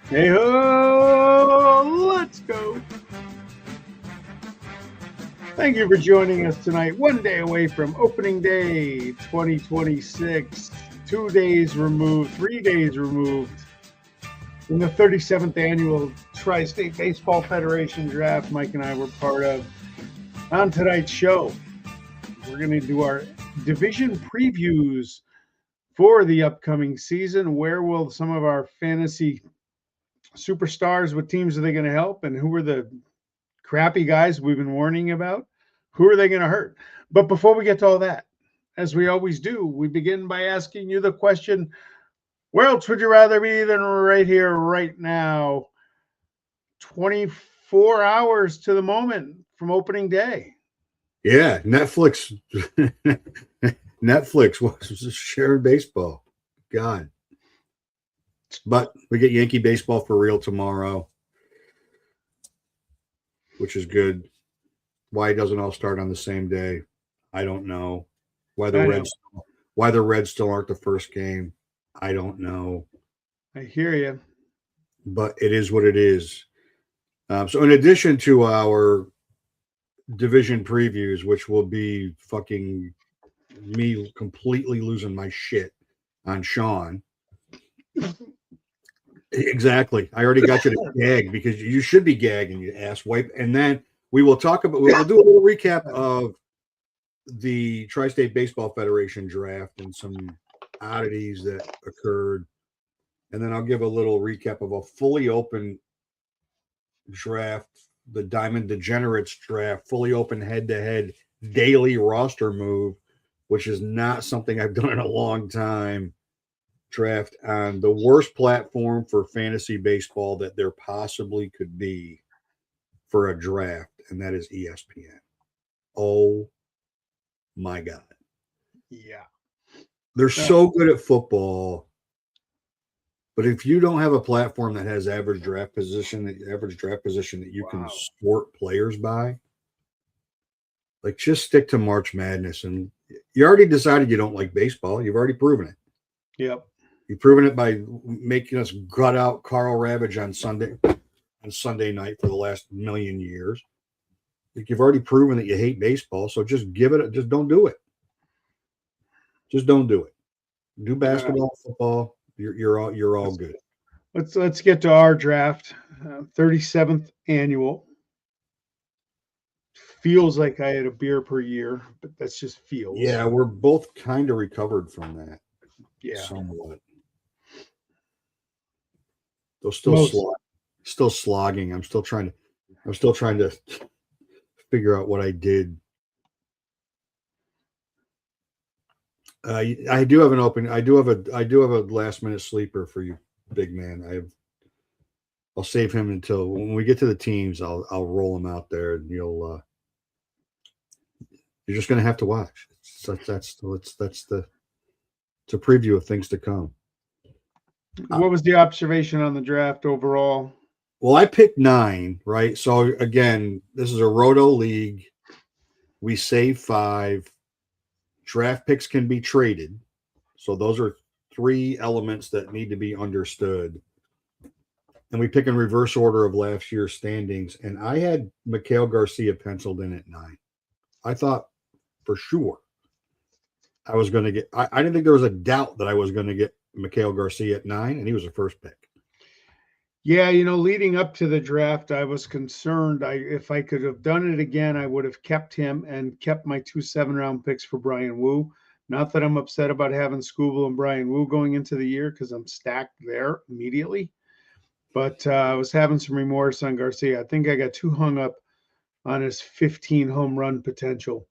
Hey ho, let's go. Thank you for joining us tonight. 1 day away from opening day 2026. 2 days removed, 3 days removed from the 37th annual Tri-State Baseball Federation draft Mike and I were part of. On tonight's show, we're going to do our division previews for the upcoming season. Where will some of our fantasy superstars, what teams are they going to help, and who are the crappy guys we've been warning about? Who are they going to hurt? But before we get to all that, as we always do, we begin by asking you the question, where else would you rather be than right here, right now? 24 hours to the moment from opening day. Yeah, Netflix was sharing baseball. God. But we get Yankee baseball for real tomorrow, which is good. Why it doesn't all start on the same day, I don't know. Why the Reds still aren't the first game, I don't know. I hear you. But it is what it is. So in addition to our division previews, which will be fucking me completely losing my shit on Sean. Exactly. I already got you to gag because you should be gagging, you ass wipe. And then we'll do a little recap of the Tri-State Baseball Federation draft and some oddities that occurred. And then I'll give a little recap of a fully open draft, the Diamond Degenerates draft, fully open head-to-head daily roster move, which is not something I've done in a long time. Draft on the worst platform for fantasy baseball that there possibly could be for a draft, and that is ESPN. Oh my God. Yeah. They're so good at football. But if you don't have a platform that has average draft position that you can sort players by, like just stick to March Madness. And you already decided you don't like baseball. You've already proven it. Yep. You've proven it by making us gut out Carl Ravage on Sunday night for the last million years. Like you've already proven that you hate baseball, so just don't do it. Just don't do it. Do basketball, football. You're all good. Let's get to our draft. 37th annual. Feels like I had a beer per year, but that's just feels. Yeah, we're both kind of recovered from that. Yeah, somewhat. Though still slogging. I'm still trying to figure out what I did. I do have a last minute sleeper for you, big man. I'll save him until when we get to the teams. I'll roll him out there, and you're just gonna have to watch. That's the preview of things to come. What was the observation on the draft overall? Well, I picked 9, right? So again, this is a roto league. We save 5. Draft picks can be traded. So those are 3 elements that need to be understood. And we pick in reverse order of last year's standings. And I had Mikhail Garcia penciled in at 9. I thought for sure I was going to get, I didn't think there was a doubt that I was going to get Mikhail Garcia at 9, and he was the first pick. Yeah, leading up to the draft, I was concerned. If I could have done it again, I would have kept him and kept my 2 7-round picks for Brian Wu. Not that I'm upset about having Scooble and Brian Wu going into the year because I'm stacked there immediately. But I was having some remorse on Garcia. I think I got too hung up on his 15 home run potential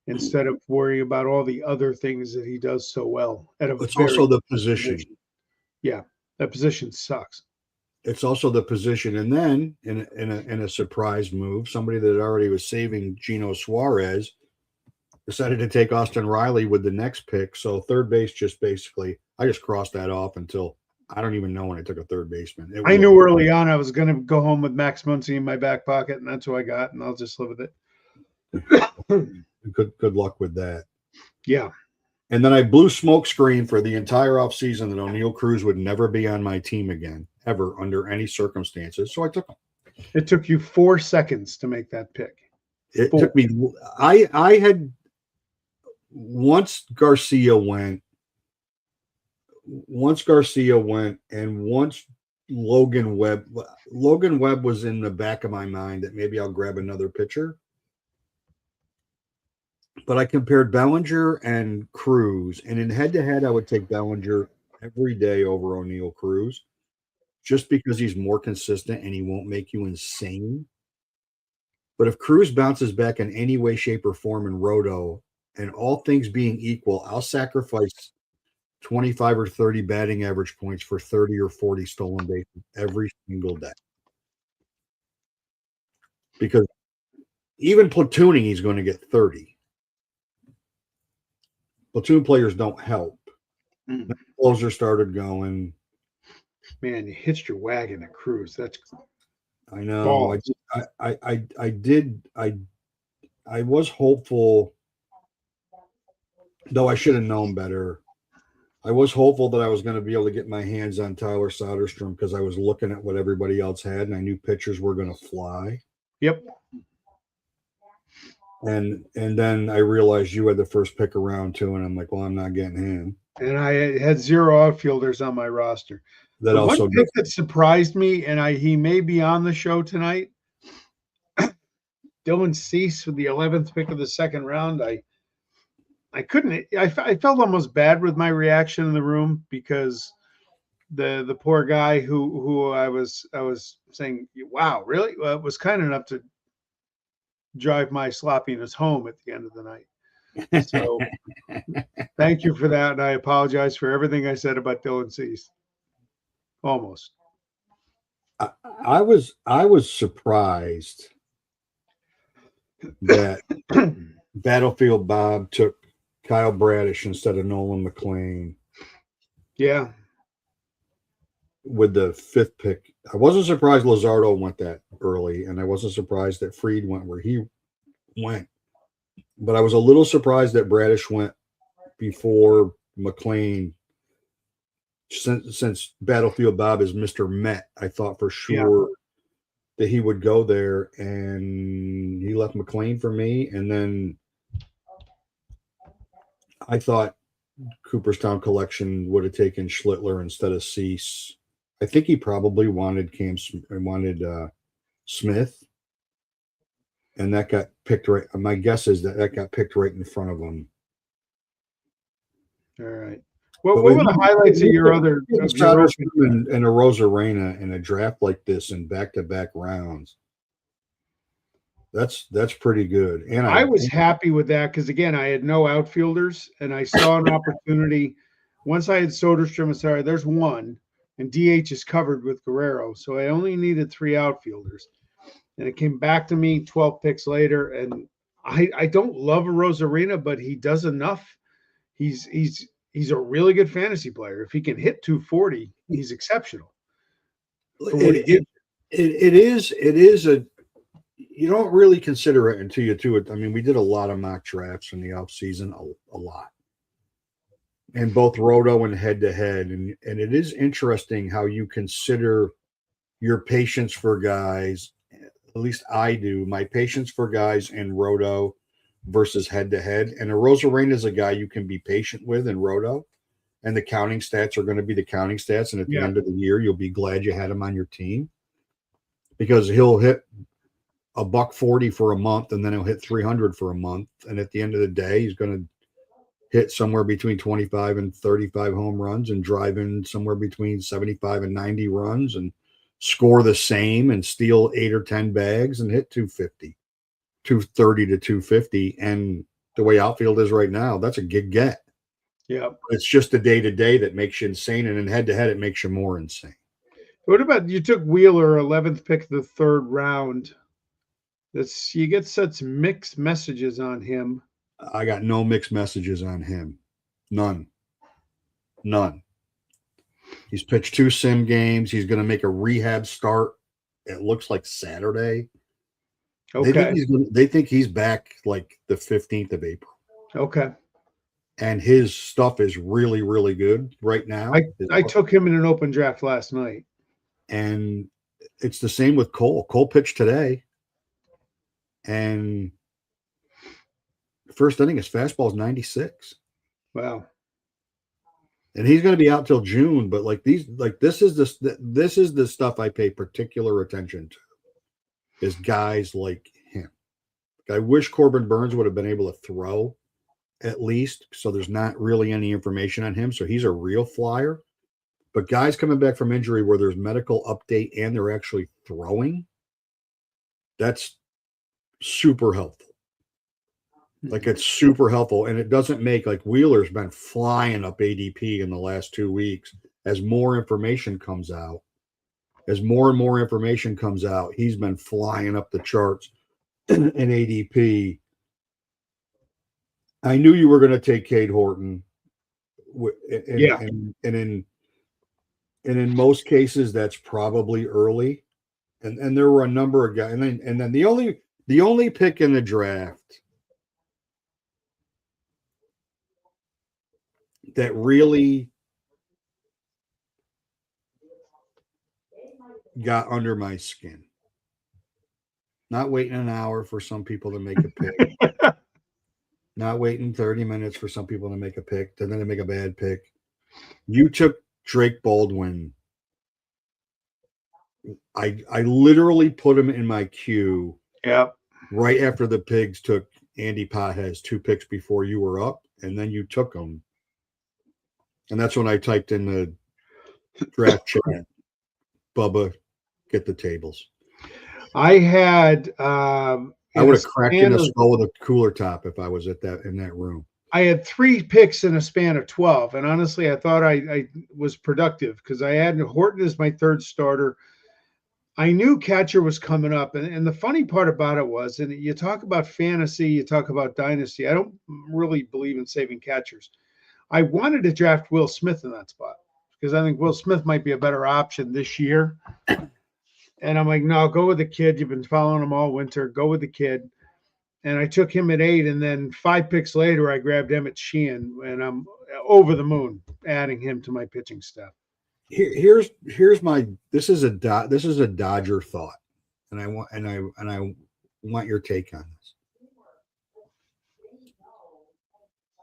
instead of worrying about all the other things that he does so well. It's also the position. Yeah, that position sucks. It's also the position. And then in a surprise move, somebody that already was saving Gino Suarez decided to take Austin Riley with the next pick. So third base I just crossed that off until I don't even know when I took a third baseman. I knew early on I was going to go home with Max Muncy in my back pocket, and that's who I got, and I'll just live with it. Good luck with that. Yeah. And then I blew smoke screen for the entire offseason that O'Neal Cruz would never be on my team again. ever under any circumstances. So I took him. It took you 4 seconds to make that pick. It took me. I had once Garcia went, and once Logan Webb was in the back of my mind that maybe I'll grab another pitcher. But I compared Bellinger and Cruz, and in head-to-head, I would take Bellinger every day over O'Neill Cruz, just because he's more consistent and he won't make you insane. But if Cruz bounces back in any way, shape, or form in Roto, and all things being equal, I'll sacrifice 25 or 30 batting average points for 30 or 40 stolen bases every single day. Because even platooning, he's going to get 30. Platoon players don't help. The closer started going. Man, you hitched your wagon at Cruz. That's I know. I was hopeful, though I should have known better. I was hopeful that I was going to be able to get my hands on Tyler Soderstrom because I was looking at what everybody else had, and I knew pitchers were going to fly. Yep. And then I realized you had the first pick around too, and I'm like, well, I'm not getting him. And I had 0 outfielders on my roster. That the also one pick that surprised me, and he may be on the show tonight. Dylan Cease with the 11th pick of the second round. I couldn't. I felt almost bad with my reaction in the room because the poor guy who I was saying, wow, really? Well, was kind enough to drive my sloppiness home at the end of the night. So thank you for that. And I apologize for everything I said about Dylan Cease. Almost. I was surprised that Battlefield Bob took Kyle Bradish instead of Nolan McLean. Yeah. With the 5th pick. I wasn't surprised Luzardo went that early, and I wasn't surprised that Fried went where he went. But I was a little surprised that Bradish went before McLean. Since Battlefield Bob is Mr. Met, I thought for sure that he would go there, and he left McLean for me. And then I thought Cooperstown Collection would have taken Schlittler instead of Cease. I think he probably wanted Smith, and that got picked right. My guess is that got picked right in front of him. All right. What were the highlights of your other? And a Rosarena in a draft like this in back-to-back rounds. That's pretty good. And I was happy with that because, again, I had no outfielders, and I saw an opportunity. Once I had Soderstrom, sorry, there's one. And DH is covered with Guerrero. So I only needed 3 outfielders. And it came back to me 12 picks later. And I don't love a Rosarena, but he does enough. He's a really good fantasy player. If he can hit 240, he's exceptional. It is a you don't really consider it until you do it. I mean, we did a lot of mock drafts in the off season, a lot. And both roto and head-to-head. And it is interesting how you consider your patience for guys, at least I do, my patience for guys in roto versus head-to-head. And a Rosarena is a guy you can be patient with in roto, and the counting stats are going to be the counting stats. And at the end of the year, you'll be glad you had him on your team because he'll hit $140 for a month, and then he'll hit 300 for a month. And at the end of the day, he's going to hit somewhere between 25 and 35 home runs and drive in somewhere between 75 and 90 runs and score the same and steal 8 or 10 bags and hit 250, 230 to 250. And the way outfield is right now, that's a good get. Yeah. It's just the day-to-day that makes you insane. And in head-to-head, it makes you more insane. What about you took Wheeler, 11th pick of the 3rd round? You get such mixed messages on him. I got no mixed messages on him. None. He's pitched 2 sim games. He's going to make a rehab start. It looks like Saturday. Okay. They think he's back like the 15th of April. Okay. And his stuff is really, really good right now. I took him in an open draft last night. And it's the same with Cole. Cole pitched today, and first inning, his fastball is 96. Wow. And he's going to be out till June. But this is the stuff I pay particular attention to, is guys like him. I wish Corbin Burns would have been able to throw at least, so there's not really any information on him. So he's a real flyer. But guys coming back from injury where there's medical update and they're actually throwing, that's super helpful. Like, it's super helpful. And it doesn't make, like, Wheeler's been flying up ADP in the last 2 weeks as more information comes out. As more and more information comes out, he's been flying up the charts in ADP. I knew you were going to take Cade Horton. And in most cases, that's probably early. And there were a number of guys. And then the only pick in the draft that really got under my skin. Not waiting an hour for some people to make a pick. Not waiting 30 minutes for some people to make a pick, and then they make a bad pick. You took Drake Baldwin. I literally put him in my queue. Yep. Right after the Pigs took Andy Pajes 2 picks before you were up, and then you took him. And that's when I typed in the draft chat, Bubba, get the tables. I had I would have cracked in the skull with a cooler top if I was in that room. I had 3 picks in a span of 12, and honestly, I thought I was productive because I had Horton as my 3rd starter. I knew catcher was coming up, and the funny part about it was, and you talk about fantasy, you talk about dynasty. I don't really believe in saving catchers. I wanted to draft Will Smith in that spot because I think Will Smith might be a better option this year. And I'm like, no, go with the kid. You've been following him all winter. Go with the kid. And I took him at 8, and then 5 picks later, I grabbed Emmett Sheehan, and I'm over the moon adding him to my pitching staff. Here's my this is a Dodger thought, and I want your take on this.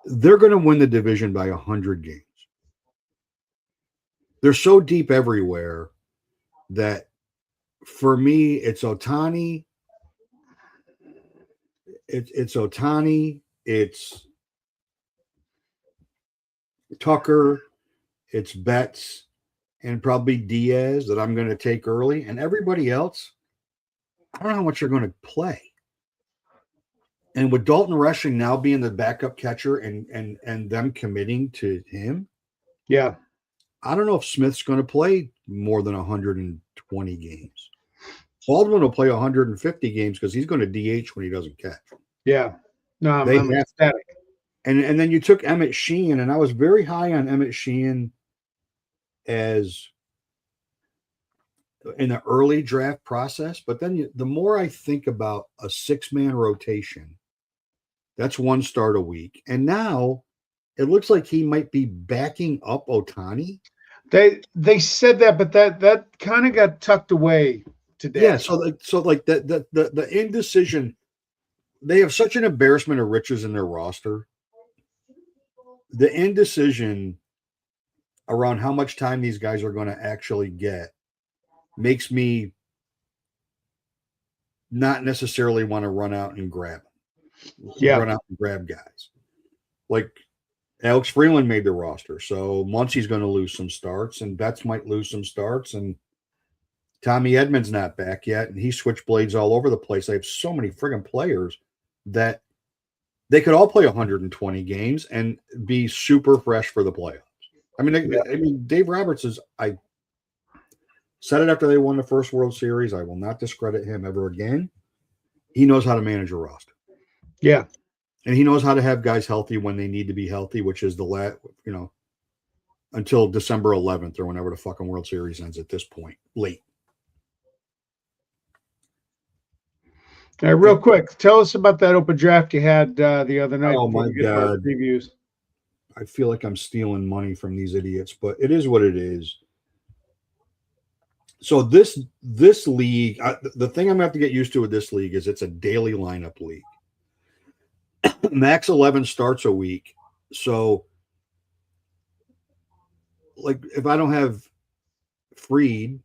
They're going to win the division by 100 games. They're so deep everywhere that for me, it's Ohtani. It's Ohtani. It's Tucker. It's Betts. And probably Diaz that I'm going to take early. And everybody else, I don't know how much you're going to play. And with Dalton Rushing now being the backup catcher and them committing to him, yeah, I don't know if Smith's going to play more than 120 games. Baldwin will play 150 games because he's going to DH when he doesn't catch. Yeah. No, I'm ecstatic. And then you took Emmett Sheehan, and I was very high on Emmett Sheehan as in the early draft process. But then the more I think about a 6-man rotation, that's 1 start a week. And now it looks like he might be backing up Ohtani. They said that, but that kind of got tucked away today. Yeah, so the indecision, they have such an embarrassment of riches in their roster. The indecision around how much time these guys are going to actually get makes me not necessarily want to run out and grab them. Yeah. Run out and grab guys. Like Alex Freeland made the roster, so Muncy's going to lose some starts, and Betts might lose some starts, and Tommy Edmonds not back yet, and he switchblades all over the place. I have so many friggin' players that they could all play 120 games and be super fresh for the playoffs. I mean, Dave Roberts I said it after they won the first World Series. I will not discredit him ever again. He knows how to manage a roster. Yeah. And he knows how to have guys healthy when they need to be healthy, which is until December 11th or whenever the fucking World Series ends at this point, late. All right, real quick, tell us about that open draft you had the other night. Oh, my God. Previews. I feel like I'm stealing money from these idiots, but it is what it is. So this league, the thing I'm gonna have to get used to with this league is it's a daily lineup league. Max 11 starts a week. So like if I don't have Freed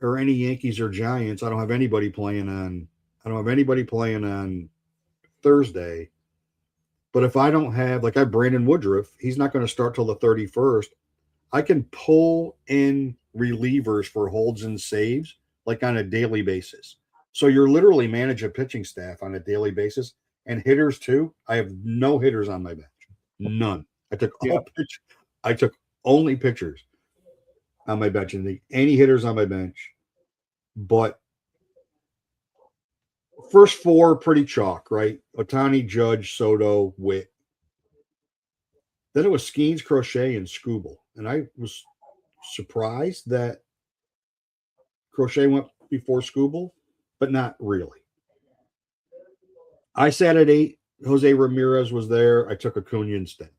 or any Yankees or Giants, I don't have anybody playing on Thursday. But if I don't have, like I have Brandon Woodruff, he's not going to start till the 31st. I can pull in relievers for holds and saves like on a daily basis. So you're literally manage a pitching staff on a daily basis, and hitters too. I have no hitters on my bench, none. I took only pitchers on my bench, and any hitters on my bench. But first four pretty chalk, right? Otani, Judge, Soto, Witt. Then it was Skeens, Crochet, and Scooble, and I was surprised that Crochet went before Scooble, but not really. I sat at 8. Jose Ramirez was there. I took Acuna instead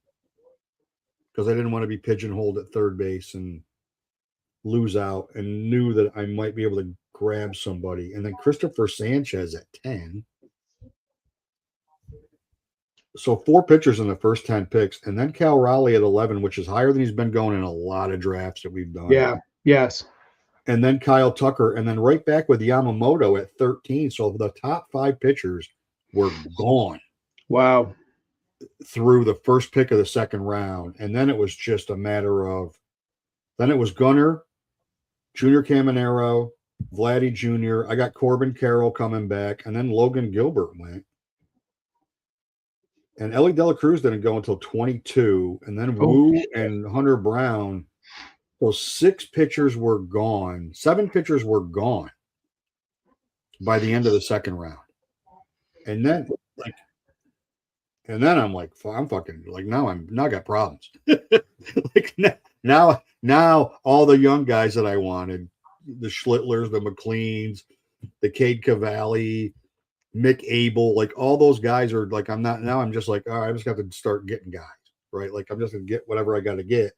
because I didn't want to be pigeonholed at third base and lose out, and knew that I might be able to grab somebody. And then Christopher Sanchez at 10. So 4 pitchers in the first 10 picks, and then Cal Raleigh at 11, which is higher than he's been going in a lot of drafts that we've done. Yeah. Yes. And then Kyle Tucker, and then right back with Yamamoto at 13. So the top 5 pitchers were gone. Wow. Through the first pick of the second round. And then it was just a matter of, then it was Gunnar, Junior Caminero, Vladdy Jr. I got Corbin Carroll coming back, and then Logan Gilbert went. And Ellie De La Cruz didn't go until 22, and then Wu and Hunter Brown. So 6 pitchers were gone. 7 pitchers were gone by the end of the second round. And then I'm like, I'm fucking like now I got problems. Like now all the young guys that I wanted, the Schlitlers, the McLeans, the Cade Cavalli, Mick Abel, like all those guys are like, I'm just like, all right, I just got to start getting guys, right? Like I'm just gonna get whatever I got to get.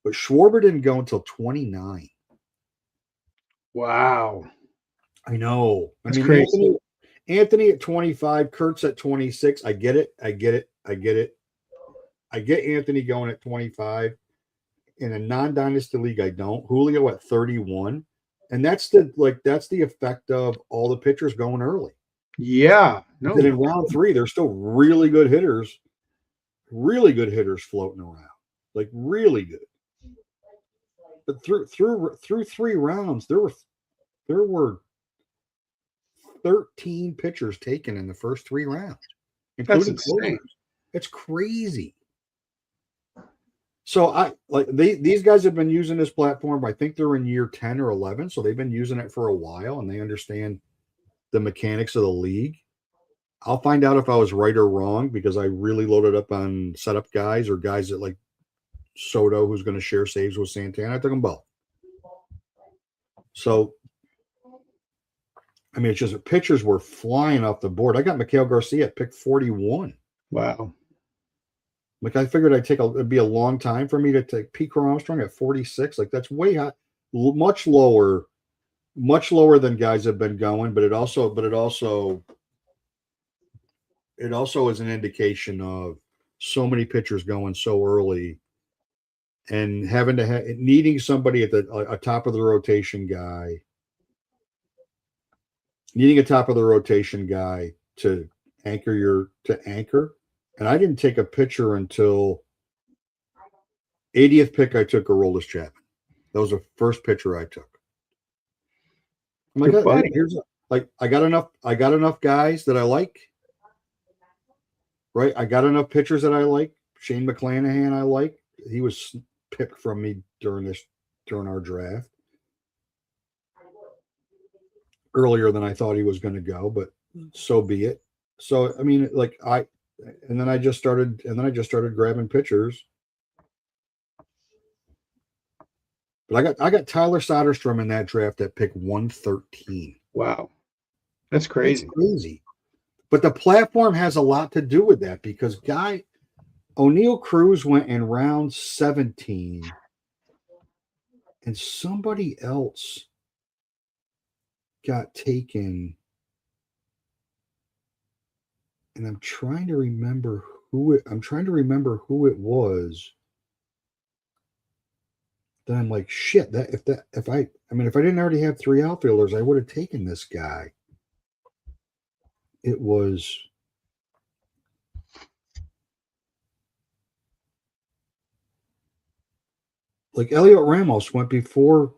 But Schwarber didn't go until 29. Wow. I know. That's crazy. Anthony at 25, Kurtz at 26. I get it. I get Anthony going at 25. In a non-dynasty league, I don't. Julio at 31. And that's the effect of all the pitchers going early. Yeah. No. Then in round 3, there's still really good hitters floating around. Like really good. But through 3 rounds, there were 13 pitchers taken in the first 3 rounds, including closers. It's crazy. So these guys have been using this platform. I think they're in year 10 or 11, so they've been using it for a while, and they understand the mechanics of the league. I'll find out if I was right or wrong because I really loaded up on setup guys or guys that like Soto, who's going to share saves with Santana. I took them both. So, I mean, it's just the pitchers were flying off the board. I got Mikhail Garcia at pick 41. Wow. Like I figured it'd be a long time for me to take Pete Armstrong at 46. Like that's way high, much lower than guys have been going. But it also is an indication of so many pitchers going so early and having to needing somebody at the top of the rotation guy. Needing a top of the rotation guy to anchor. And I didn't take a pitcher until 80th pick. I took Aroldis Chapman. That was the first pitcher I took. I'm like, I got enough guys that I like. Right? I got enough pitchers that I like. Shane McClanahan I like. He was picked from me during our draft. Earlier than I thought he was going to go, but so be it. So I mean, and then I just started grabbing pitchers. But I got Tyler Soderstrom in that draft at pick 113. Wow. That's crazy. That's crazy. But the platform has a lot to do with that because O'Neal Cruz went in round 17 and somebody else got taken, and I'm trying to remember who it was. Then I'm like, shit, if I didn't already have 3 outfielders, I would have taken this guy. It was like Elliot Ramos went before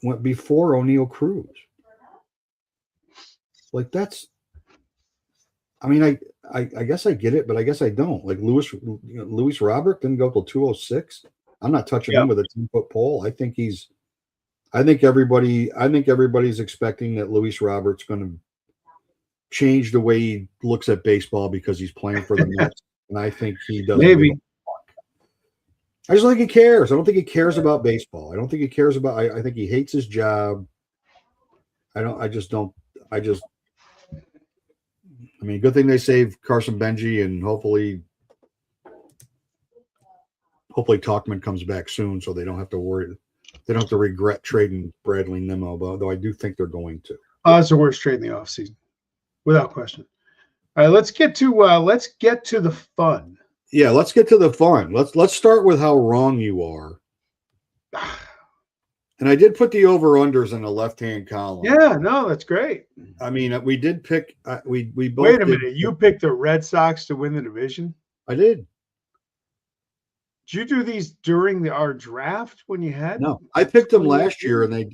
O'Neal Cruz. Like that's, I mean, I guess I get it, but I guess I don't. Like Luis Robert didn't go till 206. I'm not touching him with a 10-foot pole. I think everybody's expecting that Luis Robert's going to change the way he looks at baseball because he's playing for the Mets, and I think he doesn't. Maybe. I just don't think he cares. I don't think he cares about baseball. I don't think he cares about. I think he hates his job. I mean, good thing they saved Carson Benji, and hopefully Talkman comes back soon, so they don't have to worry. They don't have to regret trading Bradley Nimmo, though I do think they're going to. It's the worst trade in the offseason, without question. All right, let's get to the fun. Yeah, let's get to the fun. Let's start with how wrong you are. And I did put the over-unders in the left-hand column. Yeah, no, that's great. I mean, we did pick. We both. Wait a minute, you picked the Red Sox to win the division? I did. Did you do these during our draft when you had? No, I picked them last year, and they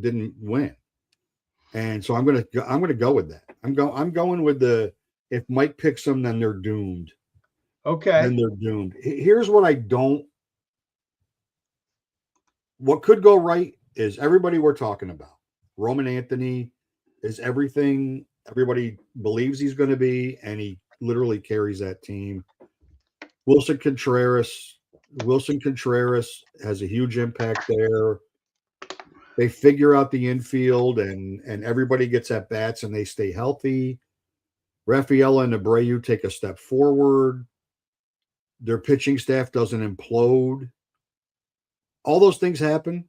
didn't win. And so I'm gonna go with that. I'm going with the, if Mike picks them, then they're doomed. Okay. Then they're doomed. Here's what I don't. What could go right is everybody we're talking about. Roman Anthony is everything everybody believes he's going to be, and he literally carries that team. Wilson Contreras has a huge impact there. They figure out the infield, and everybody gets at bats, and they stay healthy. Rafaela and Abreu take a step forward. Their pitching staff doesn't implode. All those things happen.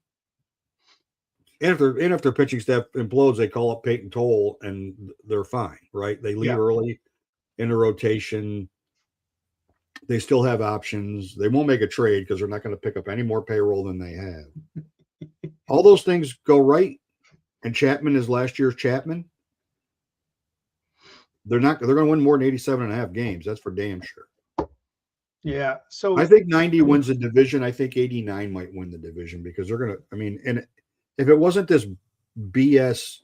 And if their pitching staff implodes, they call up Peyton Toll, and they're fine, right? They leave early in the rotation. They still have options. They won't make a trade because they're not going to pick up any more payroll than they have. All those things go right, and Chapman is last year's Chapman. They're going to win more than 87.5 games. That's for damn sure. Yeah. So I think 90 wins the division. I think 89 might win the division because they're going to, I mean, and if it wasn't this BS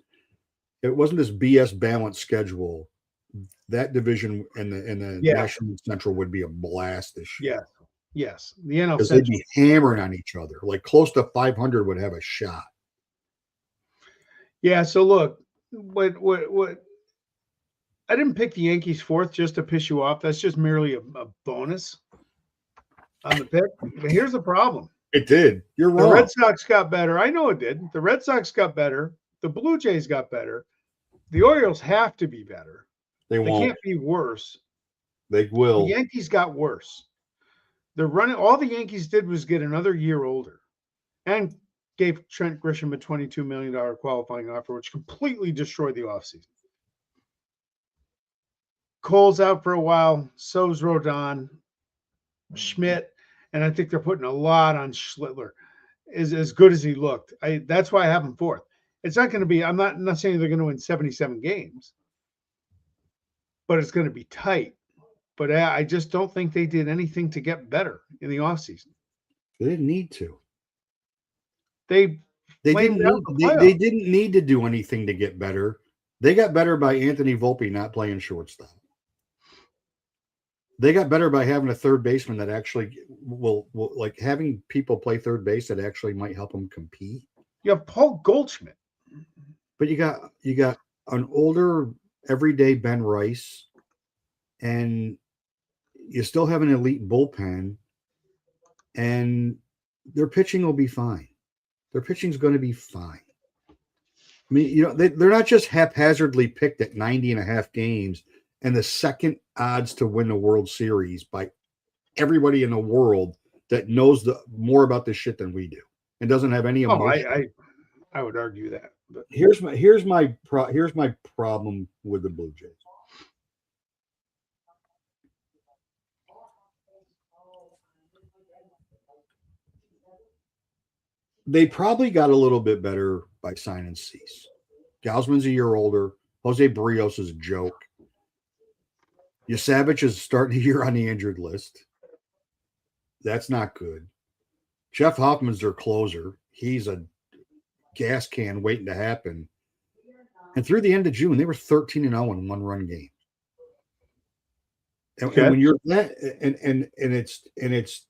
balanced schedule, that division and the National Central would be a blast this year. Yes. The NL because they'd be hammering on each other. Like close to 500 would have a shot. Yeah. So look, what I didn't pick the Yankees fourth just to piss you off. That's just merely a bonus on the pick. But here's the problem. It did. You're wrong. The Red Sox got better. I know it did. The Red Sox got better. The Blue Jays got better. The Orioles have to be better. They can't be worse. They will. The Yankees got worse. They're running. All the Yankees did was get another year older and gave Trent Grisham a $22 million qualifying offer, which completely destroyed the offseason. Cole's out for a while. So's Rodon, Schmidt, and I think they're putting a lot on Schlittler. Is as good as he looked. That's why I have him fourth. It's not going to be. I'm not saying they're going to win 77 games, but it's going to be tight. But I just don't think they did anything to get better in the offseason. They didn't need to. They didn't need to do anything to get better. They got better by Anthony Volpe not playing shortstop. They got better by having a third baseman that actually will like having people play third base that actually might help them compete. You have Paul Goldschmidt. But you got an older everyday Ben Rice, and you still have an elite bullpen, and their pitching will be fine. Their pitching's going to be fine. I mean, they're not just haphazardly picked at 90.5 games and the second odds to win the World Series by everybody in the world that knows more about this shit than we do and doesn't have any emotion. I would argue that. But Here's my problem with the Blue Jays. They probably got a little bit better by signing Cease. Gausman's a year older. Jose Barrios is a joke. Yasavich is starting the year on the injured list. That's not good. Jeff Hoffman's their closer. He's a gas can waiting to happen. And through the end of June, they were 13-0 in one-run games. And, okay. and when you're that, and it's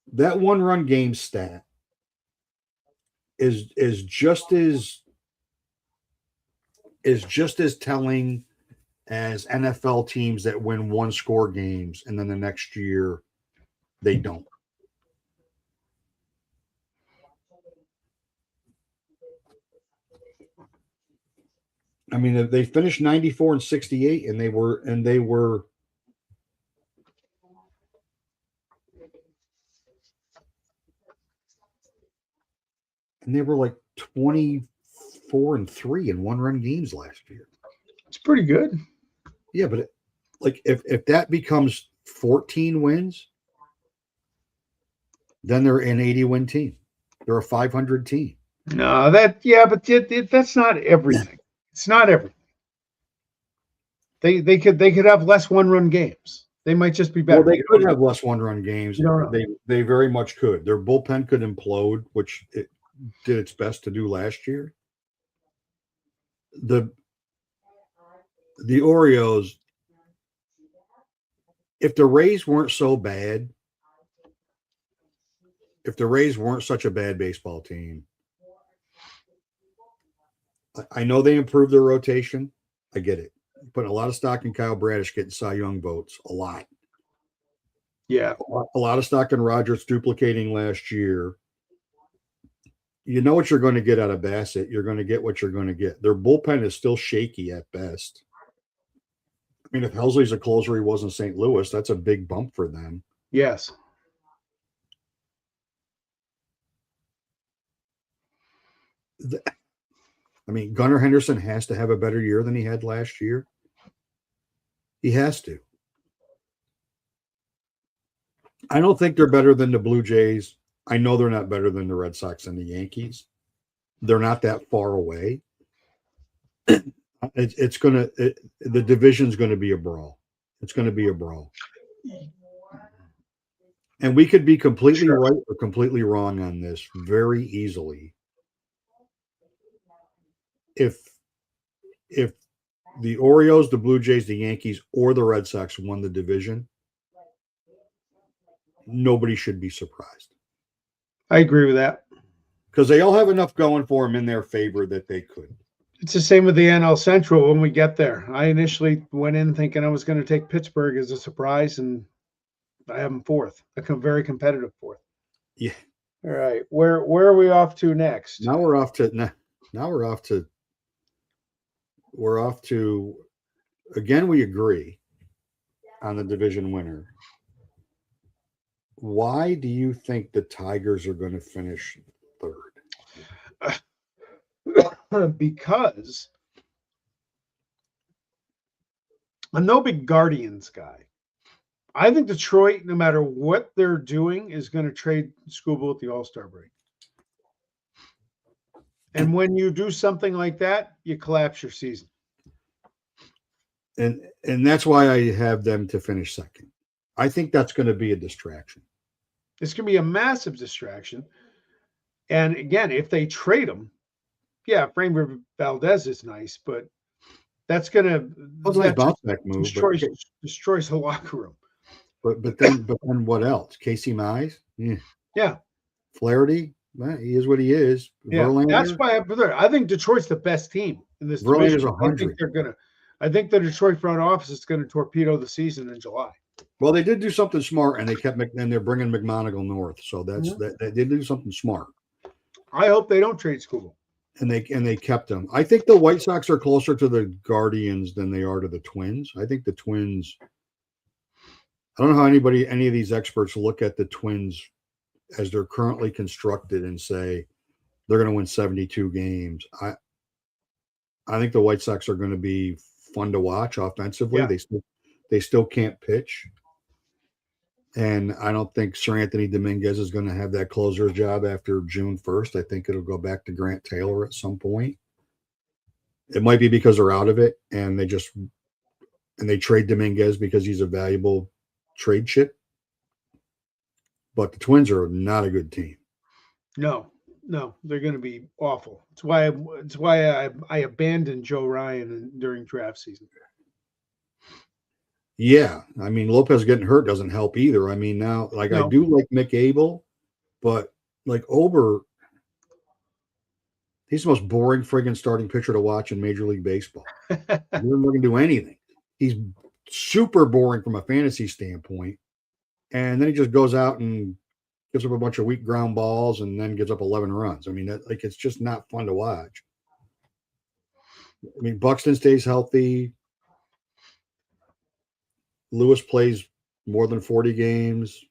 that one-run game stat is just as telling as NFL teams that win one-score games and then the next year they don't. I mean, they finished 94-68, and they were like 24-3 in one-run games last year. It's pretty good. Yeah, but if that becomes 14 wins, then they're an 80-win team. They're a 500 team. No, that's not everything. It's not everything. They could have less one-run games. They might just be better. Well, they could have less one-run games. No. They very much could. Their bullpen could implode, which it did its best to do last year. The Orioles, if the Rays weren't so bad, if the Rays weren't such a bad baseball team, I know they improved their rotation. I get it. Putting a lot of stock in Kyle Bradish getting Cy Young votes. A lot. Yeah. A lot of stock in Rogers duplicating last year. You know what you're going to get out of Bassett. You're going to get what you're going to get. Their bullpen is still shaky at best. I mean, if Helsley's a closer, he was in St. Louis, that's a big bump for them. Yes. I mean, Gunnar Henderson has to have a better year than he had last year. He has to. I don't think they're better than the Blue Jays. I know they're not better than the Red Sox and the Yankees. They're not that far away. The division's going to be a brawl. It's going to be a brawl. And we could be completely right or completely wrong on this very easily. If the Orioles, the Blue Jays, the Yankees, or the Red Sox won the division, nobody should be surprised. I agree with that. Because they all have enough going for them in their favor that they could. It's the same with the NL Central when we get there. I initially went in thinking I was going to take Pittsburgh as a surprise, and I have them fourth. A very competitive fourth. Yeah. All right. Where are we off to next? Now we're off to again, we agree on the division winner. Why do you think the Tigers are going to finish third? Because I'm no big Guardians guy. I think Detroit, no matter what they're doing, is going to trade Skubal at the All-Star break. And when you do something like that, you collapse your season. And that's why I have them to finish second. I think that's going to be a distraction. It's going to be a massive distraction. And again, if they trade him, yeah, Framber Valdez is nice, but that's going to bounce back move, destroys the locker room. But then what else? Casey Mize? Yeah. Flaherty? Well, he is what he is. Yeah, Verlander? That's why I think Detroit's the best team in this Verlander's division. 100. I think the Detroit front office is going to torpedo the season in July. Well, they did do something smart, and they're bringing McMonagle north. So they did do something smart. I hope they don't trade Skubal. and they kept him. I think the White Sox are closer to the Guardians than they are to the Twins. I think the Twins. I don't know how any of these experts look at the Twins as they're currently constructed and say they're going to win 72 games. I think the White Sox are going to be fun to watch offensively. Yeah. They still can't pitch. And I don't think Sir Anthony Dominguez is going to have that closer job after June 1st. I think it'll go back to Grant Taylor at some point. It might be because they're out of it and they trade Dominguez because he's a valuable trade chip. But the Twins are not a good team. No, they're going to be awful. It's why I abandoned Joe Ryan during draft season. Yeah, I mean, Lopez getting hurt doesn't help either. I mean, now, I do like Mick Abel, but like Ober, he's the most boring friggin' starting pitcher to watch in Major League Baseball. He doesn't look to do anything. He's super boring from a fantasy standpoint, and then he just goes out and gives up a bunch of weak ground balls and then gives up 11 runs. I mean, it's just not fun to watch. I mean, Buxton stays healthy. Lewis plays more than 40 games.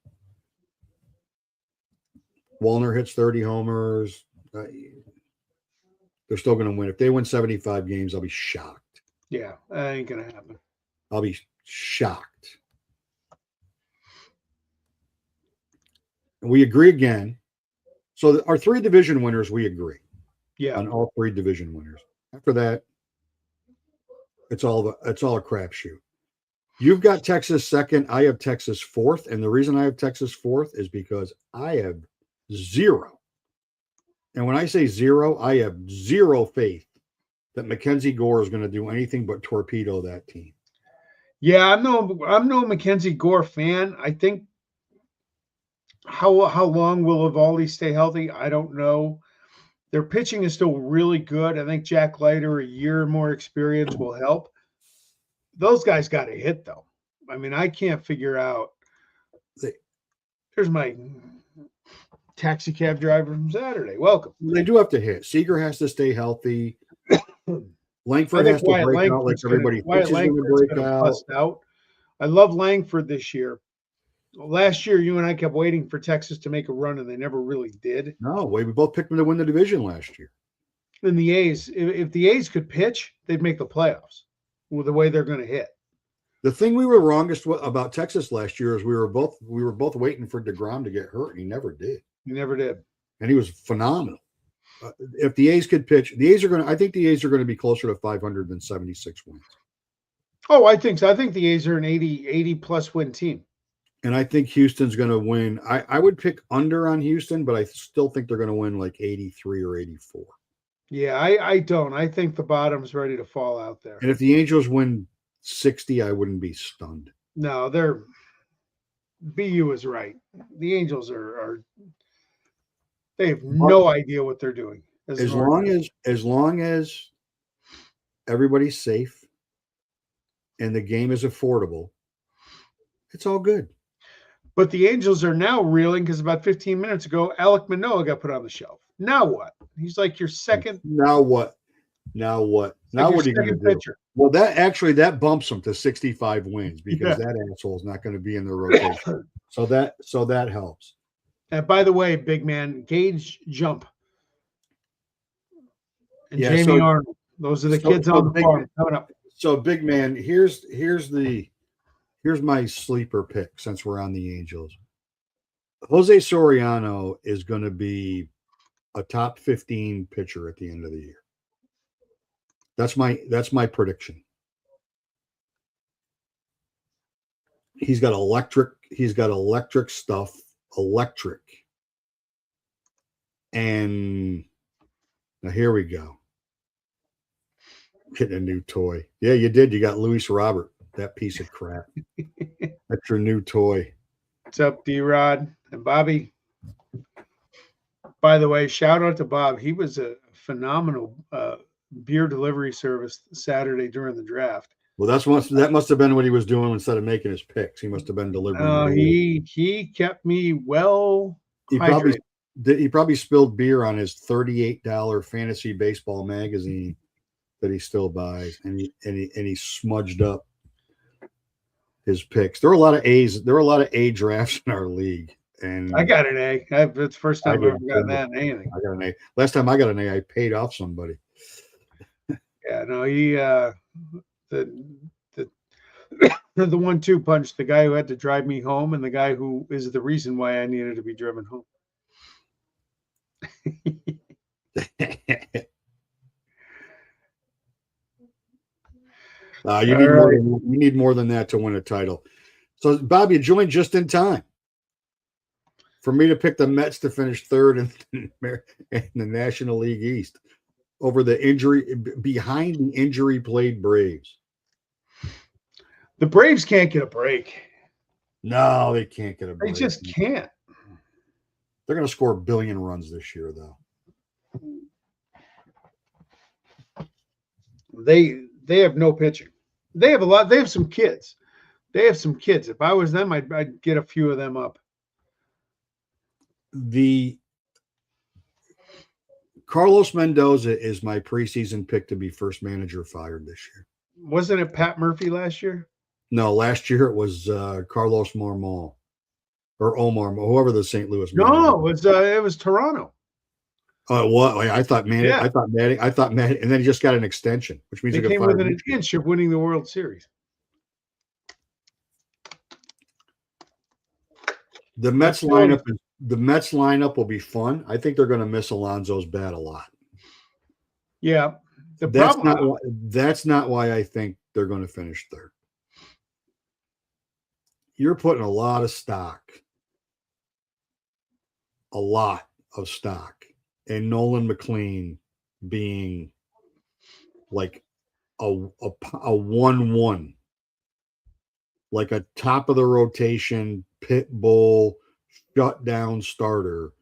Wallner hits 30 homers. They're still going to win. If they win 75 games, I'll be shocked. Yeah, that ain't going to happen. I'll be shocked. We agree again. So our 3 division winners, we agree. Yeah. On all 3 division winners. After that, it's all a crapshoot. You've got Texas second. I have Texas fourth. And the reason I have Texas fourth is because I have 0. And when I say 0, I have 0 faith that Mackenzie Gore is going to do anything but torpedo that team. Yeah, I'm no Mackenzie Gore fan. I think how long will Evaldi stay healthy? I don't know. Their pitching is still really good. I think Jack Leiter, a year more experience, will help. Those guys got to hit, though. I mean, I can't figure out. Here's my taxi cab driver from Saturday. Welcome. They do have to hit. Seager has to stay healthy. Langford has to break out like everybody thinks he's going to break out. I love Langford this year. Last year, you and I kept waiting for Texas to make a run, and they never really did. No, we both picked them to win the division last year. And the A's, if the A's could pitch, they'd make the playoffs with the way they're going to hit. The thing we were wrongest about Texas last year is we were both waiting for DeGrom to get hurt, and he never did. He never did, and he was phenomenal. If the A's could pitch, I think the A's are going to be closer to 500 than 76 wins. Oh, I think so. I think the A's are an 80 plus win team. And I think Houston's going to win. I would pick under on Houston, but I still think they're going to win like 83 or 84. Yeah, I don't. I think the bottom's ready to fall out there. And if the Angels win 60, I wouldn't be stunned. No, BU is right. The Angels they have no idea what they're doing. As long as everybody's safe and the game is affordable, it's all good. But the Angels are now reeling because about 15 minutes ago, Alek Manoah got put on the shelf. Now what? He's like your second. Now what? Now what are you going to do? Well, that bumps them to 65 wins because that asshole is not going to be in the rotation. so that helps. And by the way, big man, Gage Jump and Jamie Arnold. Those are the kids on the farm coming up. So big man, here's my sleeper pick since we're on the Angels. Jose Soriano is going to be a top 15 pitcher at the end of the year. That's my prediction. He's got electric stuff, and now here we go. Getting a new toy. Yeah, you did. You got Luis Robert, that piece of crap. That's your new toy. What's up, D-Rod and Bobby? By the way, shout out to Bob. He was a phenomenal beer delivery service Saturday during the draft. Well, that must have been what he was doing instead of making his picks. He must have been delivering. He kept me well hydrated. He probably spilled beer on his $38 fantasy baseball magazine that he still buys, and he smudged up his picks. There were a lot of A's. There were a lot of A drafts in our league, and I got an A. It's the first time I've ever gotten that in anything. I got an A. Last time I got an A, I paid off somebody. Yeah, no, he the the 1-2 punch, the guy who had to drive me home, and the guy who is the reason why I needed to be driven home. You need more than that to win a title. So, Bob, you joined just in time for me to pick the Mets to finish third in the National League East over behind the injury-plagued Braves. The Braves can't get a break. No, they can't get a break. They just can't. They're going to score 1 billion runs this year, though. They have no pitching. They have a lot. They have some kids. If I was them, I'd get a few of them up. The Carlos Mendoza is my preseason pick to be first manager fired this year. Wasn't it Pat Murphy last year? No, last year it was Carlos Marmol or Omar, whoever the St. Louis. No, it was Toronto. Oh, what? I thought Manning. Yeah. I thought Manning, and then he just got an extension, which means they came within an inch of winning the World Series. The Mets lineup will be fun. I think they're going to miss Alonso's bat a lot. Yeah, that's not why I think they're going to finish third. You're putting a lot of stock and Nolan McLean being like a 1-1, like a top of the rotation pit bull shutdown starter,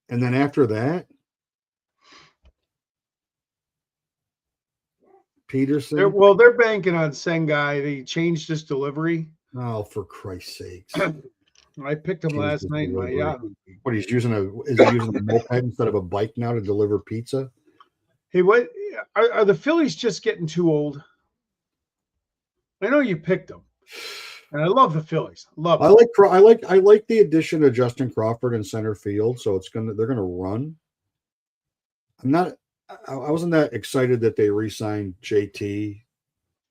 and then after that, Peterson. They're banking on Sengai. They changed his delivery. Oh, for Christ's sakes! I picked him last night in my Yahoo. What, is he using a moped instead of a bike now to deliver pizza? Hey, what are the Phillies just getting too old? I know you picked them, and I love the Phillies. I like the addition of Justin Crawford in center field. So they're gonna run. I wasn't that excited that they re-signed JT.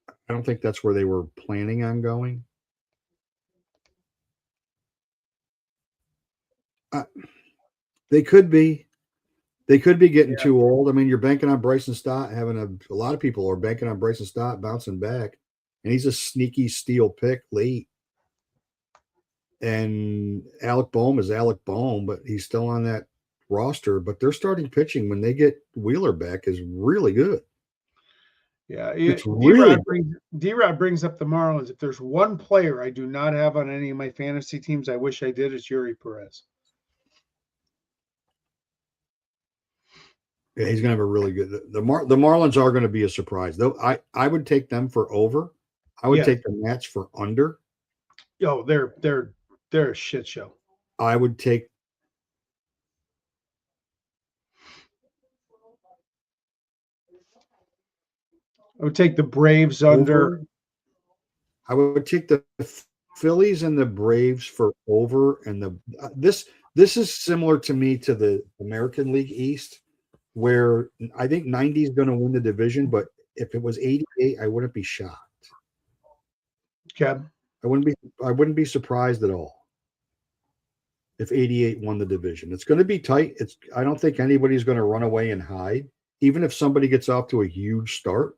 I don't think that's where they were planning on going. They could be getting too old. I mean, you're banking on Bryson Stott having a lot of people are banking on Bryson Stott bouncing back, and he's a sneaky steal pick late. And Alec Boehm is Alec Boehm, but he's still on that roster. But their starting pitching when they get Wheeler back is really good. Yeah, D-Rod brings up the Marlins. If there's one player I do not have on any of my fantasy teams, I wish I did, it's Yuri Perez. Yeah, he's going to have a really good. The Marlins are going to be a surprise, though. I would take them for over. I would take the Mets for under. Yo, they're a shit show. I would take. The Braves under. I would take the Phillies and the Braves for over, and this is similar to me to the American League East, where I think 90 is going to win the division, but if it was 88, I wouldn't be shocked. Okay. I wouldn't be surprised at all if 88 won the division. It's going to be tight. I don't think anybody's going to run away and hide, even if somebody gets off to a huge start.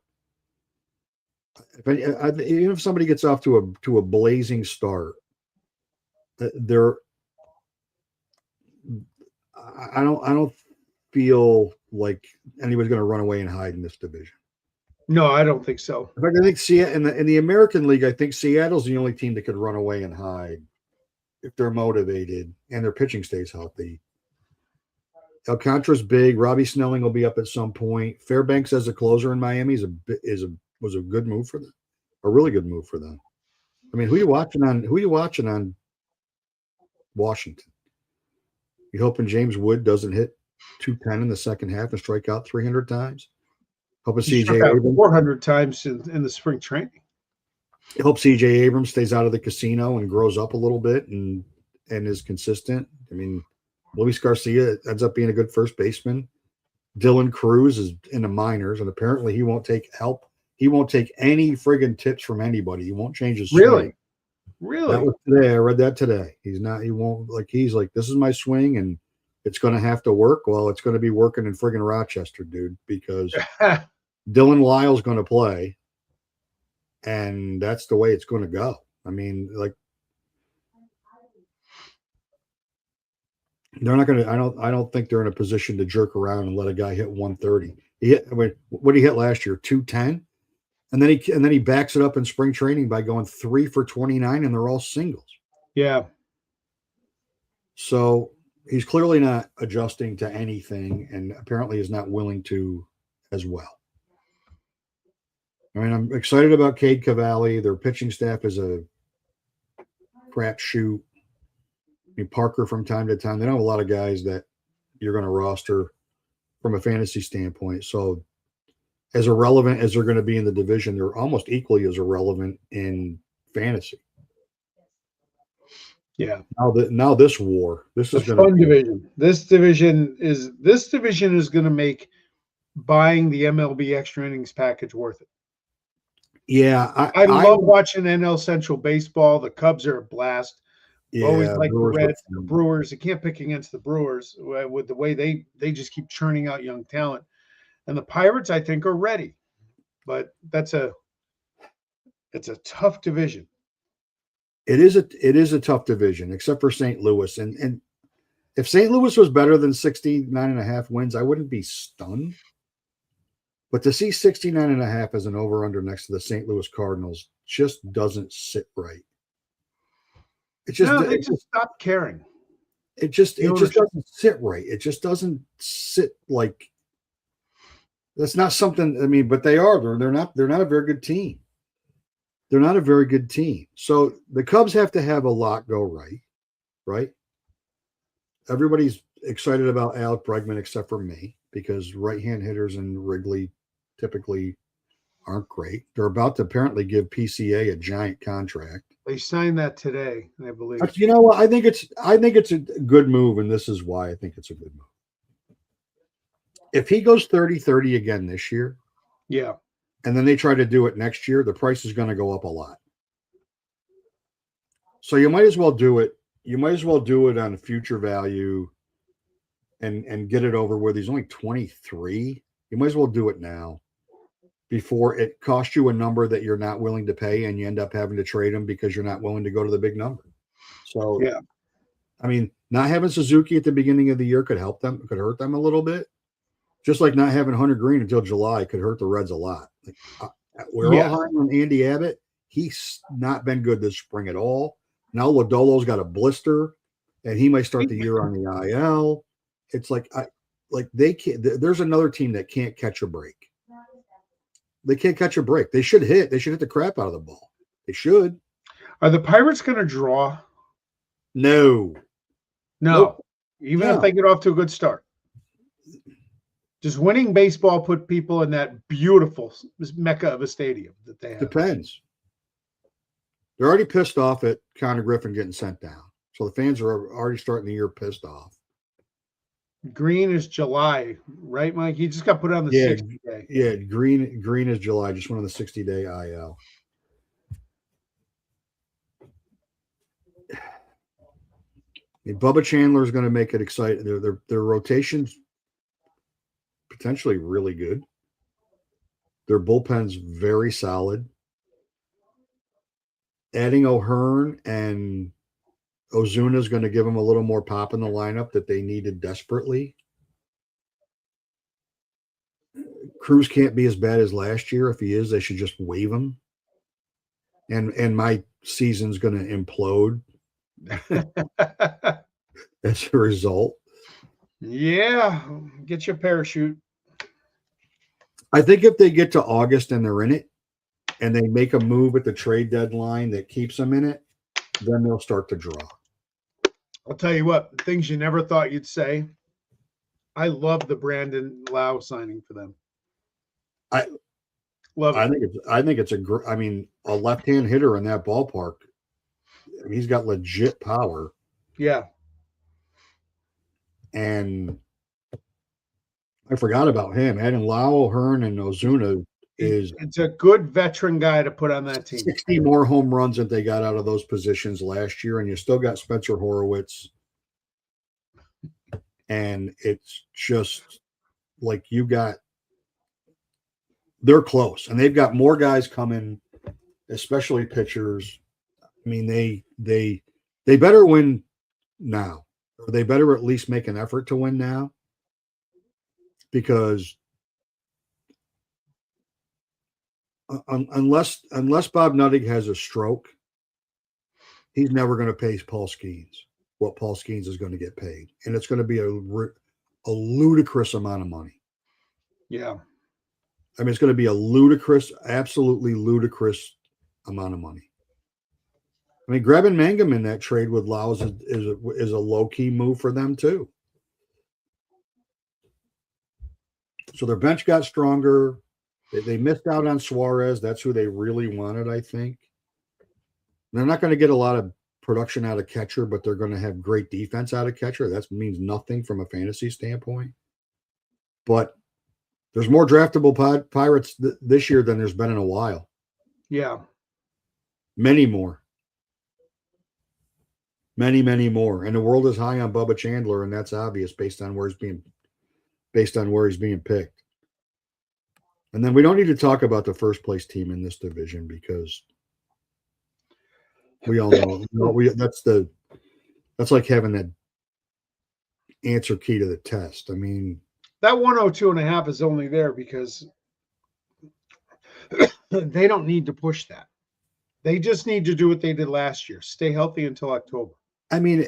Even if somebody gets off to a blazing start, I don't feel like anybody's going to run away and hide in this division. No, I don't think so. In fact, I think in the American League, I think Seattle's the only team that could run away and hide if they're motivated and their pitching stays healthy. Alcantara's big. Robbie Snelling will be up at some point. Fairbanks as a closer in Miami was a good move for them, a really good move for them. I mean, who are you watching on Washington? You hoping James Wood doesn't hit 210 in the second half and strike out 300 times? Hoping He struck CJ out Abrams 400 times in the spring training. Hope CJ Abrams stays out of the casino and grows up a little bit and is consistent. I mean, Luis Garcia ends up being a good first baseman. Dylan Cruz is in the minors, and apparently he won't take help. He won't take any friggin' tips from anybody. He won't change his swing. Really? That was today. I read that today. He's like, this is my swing, and it's going to have to work. Well, it's going to be working in friggin' Rochester, dude, because Dylan Lyle's going to play, and that's the way it's going to go. I mean, like, they're not going to. I don't think they're in a position to jerk around and let a guy hit 130. What did he hit last year? 210, and then he backs it up in spring training by going 3 for 29, and they're all singles. Yeah. So he's clearly not adjusting to anything, and apparently is not willing to as well. I mean, I'm excited about Cade Cavalli. Their pitching staff is a crapshoot. I mean, Parker from time to time. They don't have a lot of guys that you're going to roster from a fantasy standpoint. So as irrelevant as they're going to be in the division, they're almost equally as irrelevant in fantasy. Yeah. Now this war. This is a fun division. This division is going to make buying the MLB extra innings package worth it. Yeah, I love watching NL Central baseball. The Cubs are a blast. Yeah, always like the Reds, the Brewers. You can't pick against the Brewers with the way they just keep churning out young talent. And the Pirates, I think, are ready. But it's a tough division. It is a tough division, except for St. Louis. And if St. Louis was better than 69.5 wins, I wouldn't be stunned. But to see 69.5 as an over-under next to the St. Louis Cardinals just doesn't sit right. They just stopped caring. It just doesn't sit right. It just doesn't sit like that's not something. I mean, but they are. They're not a very good team. They're not a very good team. So the Cubs have to have a lot go right, right? Everybody's excited about Alec Bregman except for me because right-hand hitters in Wrigley typically aren't great. They're about to apparently give PCA a giant contract. They signed that today, I believe. You know what? I think it's a good move, and this is why I think it's a good move. If he goes 30-30 again this year, yeah, and then they try to do it next year, the price is going to go up a lot. So you might as well do it. You might as well do it on future value and get it over with. He's only 23. You might as well do it now before it costs you a number that you're not willing to pay and you end up having to trade him because you're not willing to go to the big number. So, yeah, I mean, not having Suzuki at the beginning of the year could hurt them a little bit. Just like not having Hunter Green until July could hurt the Reds a lot. We're all high on Andy Abbott. He's not been good this spring at all. Now Lodolo's got a blister, and he might start the year on the IL. It's they can't. There's another team that can't catch a break. They can't catch a break. They should hit. They should hit the crap out of the ball. They should. Are the Pirates going to draw? No. Nope. Even if they get off to a good start. Does winning baseball put people in that beautiful mecca of a stadium that they have? Depends. They're already pissed off at Connor Griffin getting sent down. So the fans are already starting the year pissed off. Green is July, right, Mike? He just got put on the 60-day. Yeah, Green is July. Just went on the 60-day IL. Bubba Chandler is going to make it exciting. Their rotation's potentially really good. Their bullpen's very solid. Adding O'Hearn and Ozuna is going to give them a little more pop in the lineup that they needed desperately. Cruz can't be as bad as last year. If he is, they should just waive him. And my season's going to implode as a result. Yeah, get your parachute. I think if they get to August and they're in it, and they make a move at the trade deadline that keeps them in it, then they'll start to draw. I'll tell you what, things you never thought you'd say. I love the Brandon Lau signing for them. I love it. I think it's a left-hand hitter in that ballpark. I mean, he's got legit power. Yeah. And I forgot about him. Adding Lau, Hearn, and Ozuna it's a good veteran guy to put on that team. 60 more home runs that they got out of those positions last year, and you still got Spencer Horowitz. And it's just like they're close, and they've got more guys coming, especially pitchers. I mean, they better win now, or they better at least make an effort to win now, because unless Bob Nutting has a stroke, he's never going to pay Paul Skeens what Paul Skeens is going to get paid, and it's going to be a ludicrous amount of money. Yeah, I mean, it's going to be absolutely ludicrous amount of money. I mean, grabbing Mangum in that trade with Lau is a low key move for them too. So their bench got stronger. They missed out on Suarez. That's who they really wanted, I think. They're not going to get a lot of production out of catcher, but they're going to have great defense out of catcher. That means nothing from a fantasy standpoint. But there's more draftable Pirates this year than there's been in a while. Yeah. Many more. Many, many more. And the world is high on Bubba Chandler, and that's obvious based on where he's being picked. And then we don't need to talk about the first place team in this division, because we all know that's like having that answer key to the test. I mean, that 102.5 is only there because they don't need to push that. They just need to do what they did last year. Stay healthy until October. I mean,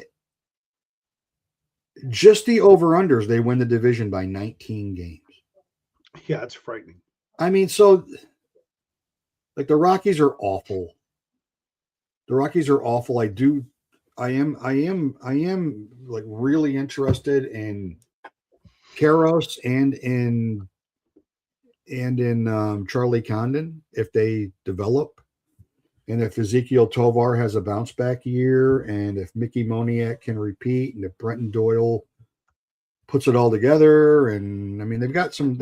just the over-unders, they win the division by 19 games. Yeah, it's frightening. I mean, so like the Rockies are awful. I am like really interested in Karros and in Charlie Condon if they develop, and if Ezekiel Tovar has a bounce back year, and if Mickey Moniak can repeat, and if Brenton Doyle puts it all together. And I mean, they got some,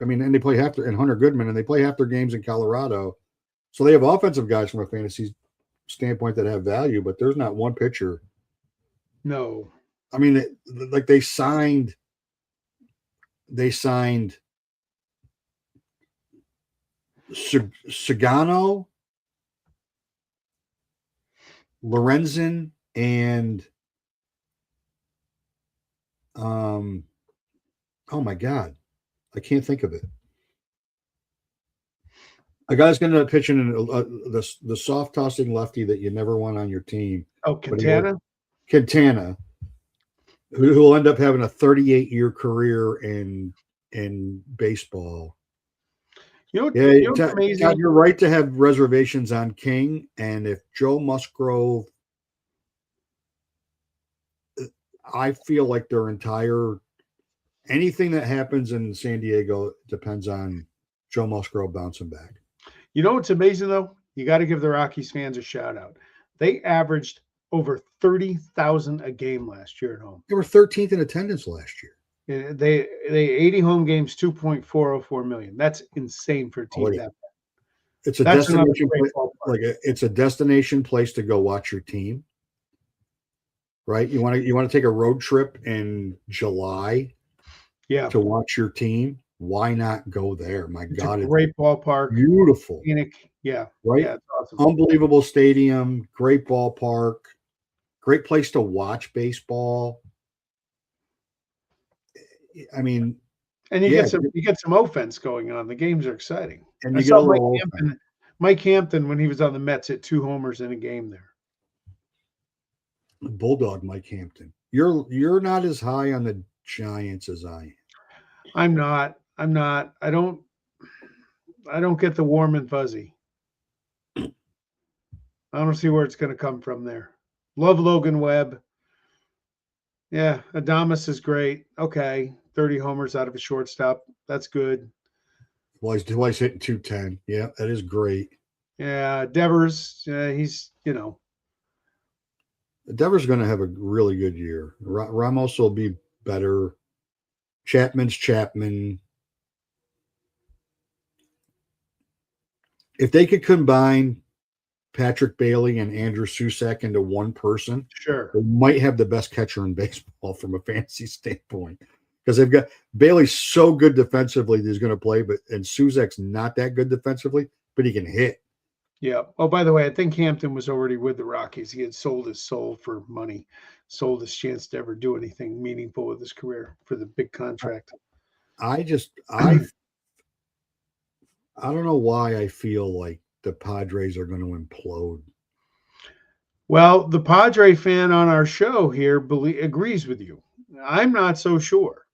I mean, and they play half and Hunter Goodman, and they play half their games in Colorado. So they have offensive guys from a fantasy standpoint that have value, but there's not one pitcher. No. I mean, like they signed Sagano, Lorenzen, and oh my God, I can't think of it. A guy's going to pitch in the soft tossing lefty that you never want on your team. Oh, Quintana, who will end up having a 38-year career in baseball. Amazing? Todd, you're right to have reservations on King, and if Joe Musgrove, I feel like anything that happens in San Diego depends on Joe Musgrove bouncing back. You know what's amazing, though? You got to give the Rockies fans a shout out. They averaged over 30,000 a game last year at home. They were 13th in attendance last year. They 80 home games, 2.404 million. That's insane for a team. It's a destination it's a destination place to go watch your team. Right? You want to take a road trip in July to watch your team. Why not go there? My God, it's a great ballpark. Beautiful. Scenic. Yeah. Right? Yeah, it's awesome. Unbelievable stadium, great ballpark, great place to watch baseball. I mean, and you get some offense going on. The games are exciting. And you get a little Mike Hampton, when he was on the Mets, hit 2 homers in a game there. Bulldog Mike Hampton. You're not as high on the Giants as I am. I'm not. I don't get the warm and fuzzy. I don't see where it's going to come from there. Love Logan Webb. Yeah, Adames is great. Okay, 30 homers out of a shortstop. That's good. Twice hitting 210. Yeah, that is great. Yeah, Devers, he's, Devers going to have a really good year. Ramos will be better. Chapman's Chapman. If they could combine Patrick Bailey and Andrew Susak into one person, sure. they might have the best catcher in baseball from a fantasy standpoint. Because they've got Bailey's so good defensively that he's going to play, and Susak's not that good defensively, but he can hit. Yeah. Oh, by the way, I think Hampton was already with the Rockies. He had sold his soul for money, sold his chance to ever do anything meaningful with his career for the big contract. I don't know why I feel like the Padres are going to implode. Well, the Padre fan on our show here agrees with you. I'm not so sure.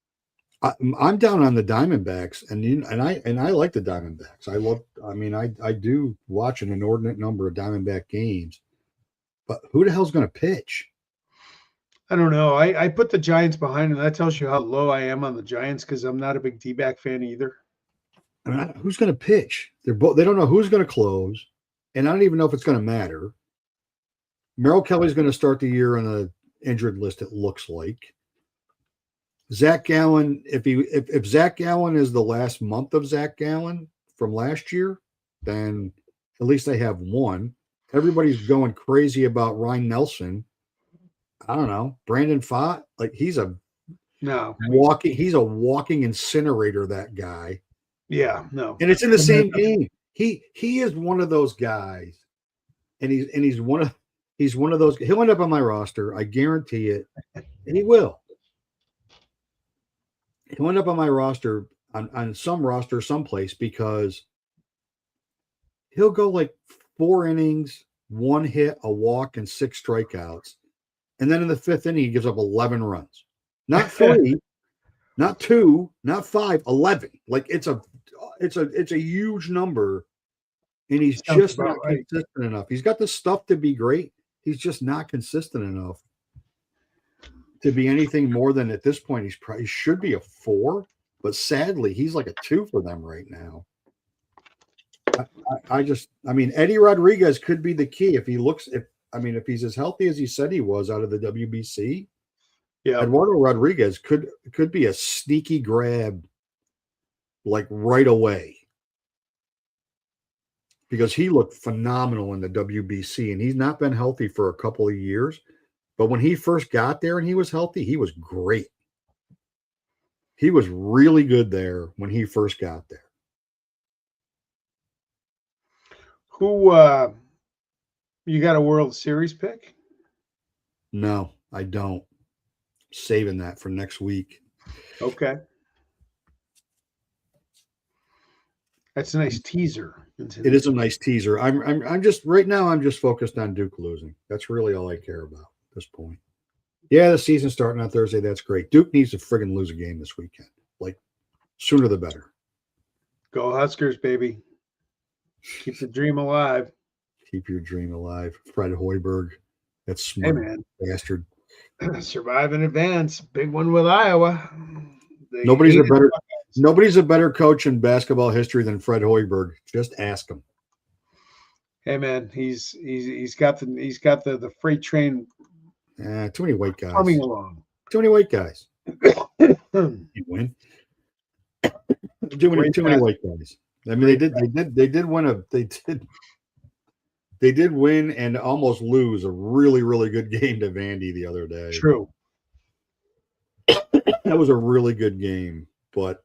I'm down on the Diamondbacks, and I like the Diamondbacks. I do watch an inordinate number of Diamondback games, but who the hell's going to pitch? I don't know. I put the Giants behind them. That tells you how low I am on the Giants because I'm not a big D-back fan either. I mean, who's going to pitch? They don't know who's going to close, and I don't even know if it's going to matter. Merrill Kelly's going to start the year on the injured list. It looks like. Zach Gallen, if Zach Gallen is the last month of Zach Gallen from last year, then at least they have one. Everybody's going crazy about Ryan Nelson. I don't know. Brandon Pfaadt, like he's a walking incinerator, that guy. Yeah, no. And it's in the same game. He is one of those guys. And he's one of those. He'll end up on my roster. I guarantee it. And he will. He'll end up on my roster on some roster someplace because he'll go like 4 innings, 1 hit, a walk, and 6 strikeouts. And then in the 5th inning, he gives up 11 runs. Not 3, not 2, not 5, 11. Like it's a huge number. And he's just not consistent enough. He's got the stuff to be great. He's just not consistent enough to be anything more than, at this point, he should be a 4, but sadly, he's like a 2 for them right now. Eddie Rodriguez could be the key if he's as healthy as he said he was out of the WBC. Yeah, Eduardo Rodriguez could be a sneaky grab, like right away, because he looked phenomenal in the WBC, and he's not been healthy for a couple of years. But when he first got there and he was healthy, he was great. He was really good there when he first got there. Who you got a World Series pick? No, I don't. Saving that for next week. Okay. That's a nice teaser. It is a nice teaser. I'm just right now. I'm just focused on Duke losing. That's really all I care about at this point. Yeah, the season's starting on Thursday. That's great. Duke needs to friggin' lose a game this weekend. Like, sooner the better. Go Huskers, baby. Keep the dream alive. Keep your dream alive. Fred Hoiberg. That smart bastard. Survive in advance. Big one with Iowa. Nobody's a better coach in basketball history than Fred Hoiberg. Just ask him. Hey man, he's got the freight train. Too many white guys coming along. Too many white guys. You win. Too many white guys. I mean, they did win and almost lose a really, really good game to Vandy the other day. True. That was a really good game, but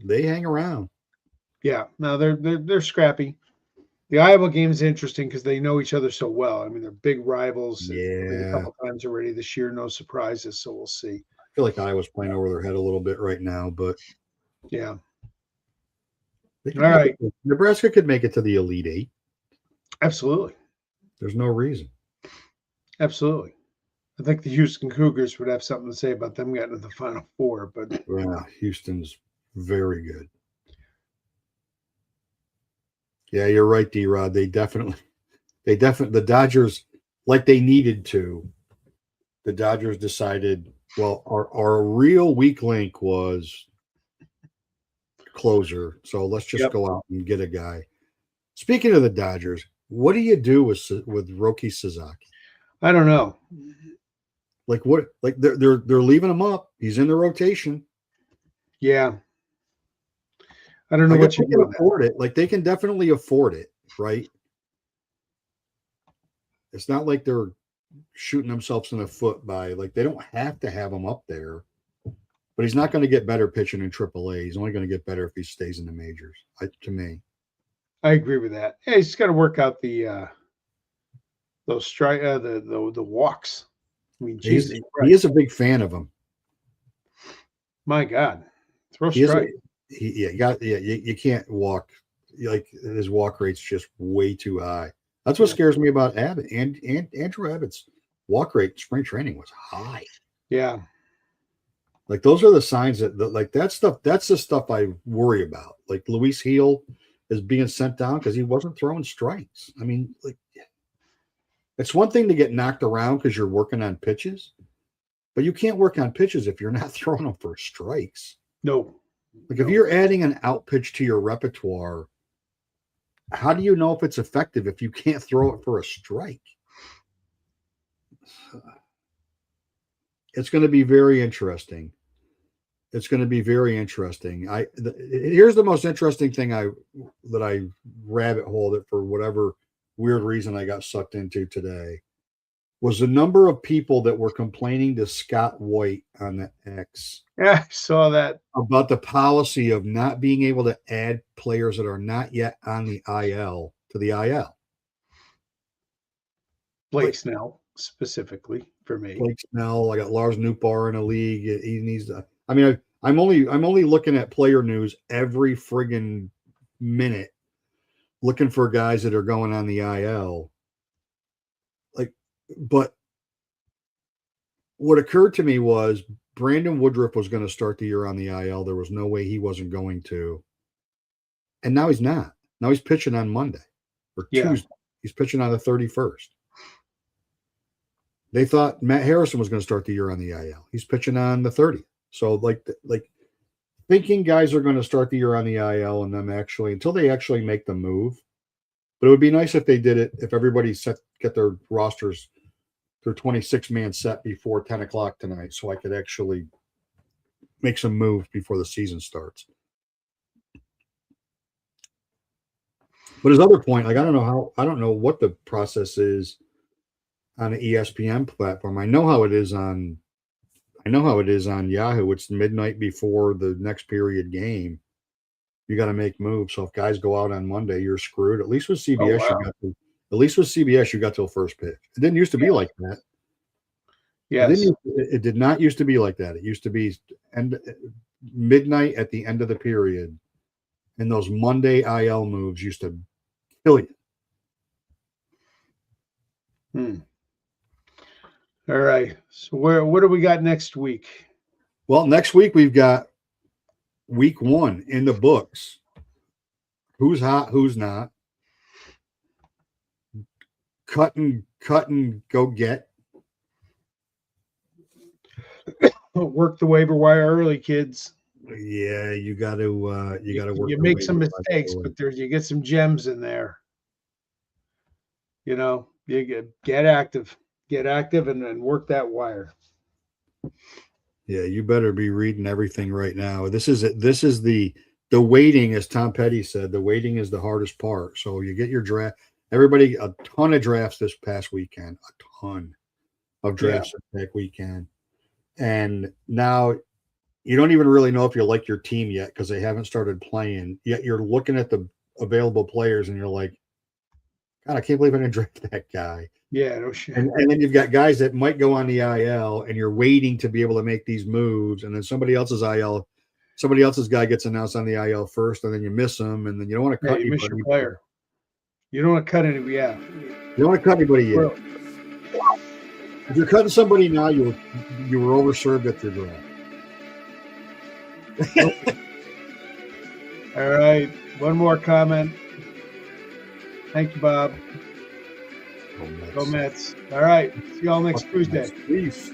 they hang around. Yeah, no, they're scrappy. The Iowa game is interesting because they know each other so well. I mean, they're big rivals. Yeah, a couple times already this year, no surprises. So we'll see. I feel like Iowa's playing over their head a little bit right now, but yeah. All right, Nebraska could make it to the Elite Eight. Absolutely. There's no reason. Absolutely. I think the Houston Cougars would have something to say about them getting to the Final Four, but yeah, Houston's very good. Yeah, you're right, D-Rod. They definitely the Dodgers, like they needed to, the Dodgers decided, well, our real weak link was closer, so let's just go out and get a guy. Speaking of the Dodgers, what do you do with Roki Sasaki? I don't know. Like what? Like they're leaving him up. He's in the rotation. Yeah. I don't know what you can afford it. Like they can definitely afford it, right? It's not like they're shooting themselves in the foot by like they don't have to have him up there. But he's not going to get better pitching in AAA. He's only going to get better if he stays in the majors. To me, I agree with that. Yeah, he's got to work out the those the walks. I mean, Jesus he is a big fan of them. My God, throw strike. You can't walk. Like his walk rate's just way too high. That's what scares me about Abbott and Andrew Abbott's walk rate in spring training was high. Yeah. Like those are the signs that like that stuff. That's the stuff I worry about. Like Luis Heel is being sent down because he wasn't throwing strikes. I mean, like it's one thing to get knocked around because you're working on pitches, but you can't work on pitches if you're not throwing them for strikes. No. Like if you're adding an out pitch to your repertoire, how do you know if it's effective if you can't throw it for a strike? It's going to be very interesting. It's going to be very interesting. Here's the most interesting thing that I rabbit holed it for whatever weird reason I got sucked into today was the number of people that were complaining to Scott White on the X. Yeah, I saw that. About the policy of not being able to add players that are not yet on the IL to the IL. Blake Snell, specifically for me. Blake Snell. I got Lars Nootbaar in a league. He needs to. I mean, I'm only looking at player news every friggin' minute, looking for guys that are going on the IL. Like, but what occurred to me was Brandon Woodruff was going to start the year on the IL. There was no way he wasn't going to. And now he's not. Now he's pitching on Monday or Tuesday. He's pitching on the 31st. They thought Matt Harrison was going to start the year on the IL. He's pitching on the 30th. So like thinking guys are going to start the year on the IL and them actually until they actually make the move. But it would be nice if they did it, if everybody get their rosters, their 26-man set before 10 o'clock tonight, so I could actually make some moves before the season starts. But his other point, like I don't know what the process is on the ESPN platform. I know how it is on Yahoo. It's midnight before the next period game. You got to make moves. So if guys go out on Monday, you're screwed. At least with CBS, you got till first pitch. It didn't used to be like that. Yes. It did not used to be like that. It used to be midnight at the end of the period. And those Monday IL moves used to kill you. All right. So what do we got next week? Well, next week we've got week 1 in the books. Who's hot, who's not. Cut and go get. Work the waiver wire early, kids. Yeah, you got to work. You make some mistakes, but you get some gems in there. You know, you get active and work that wire. Yeah, you better be reading everything right now. This is the waiting, as Tom Petty said. The waiting is the hardest part. So you get your draft. Everybody, a ton of drafts this past weekend. A ton of drafts this weekend. And now you don't even really know if you like your team yet because they haven't started playing. Yet you're looking at the available players and you're like, God, I can't believe I didn't draft that guy. Yeah, no shit. And then you've got guys that might go on the IL and you're waiting to be able to make these moves. And then somebody else's guy gets announced on the IL first and then you miss them. And then you don't want to cut you miss your player. You don't want to cut anybody. Yeah. You don't want to cut anybody yet. If you're cutting somebody now, you were overserved at your draft. All right. One more comment. Thank you, Bob. Go Mets. All right. See y'all next Tuesday. Peace.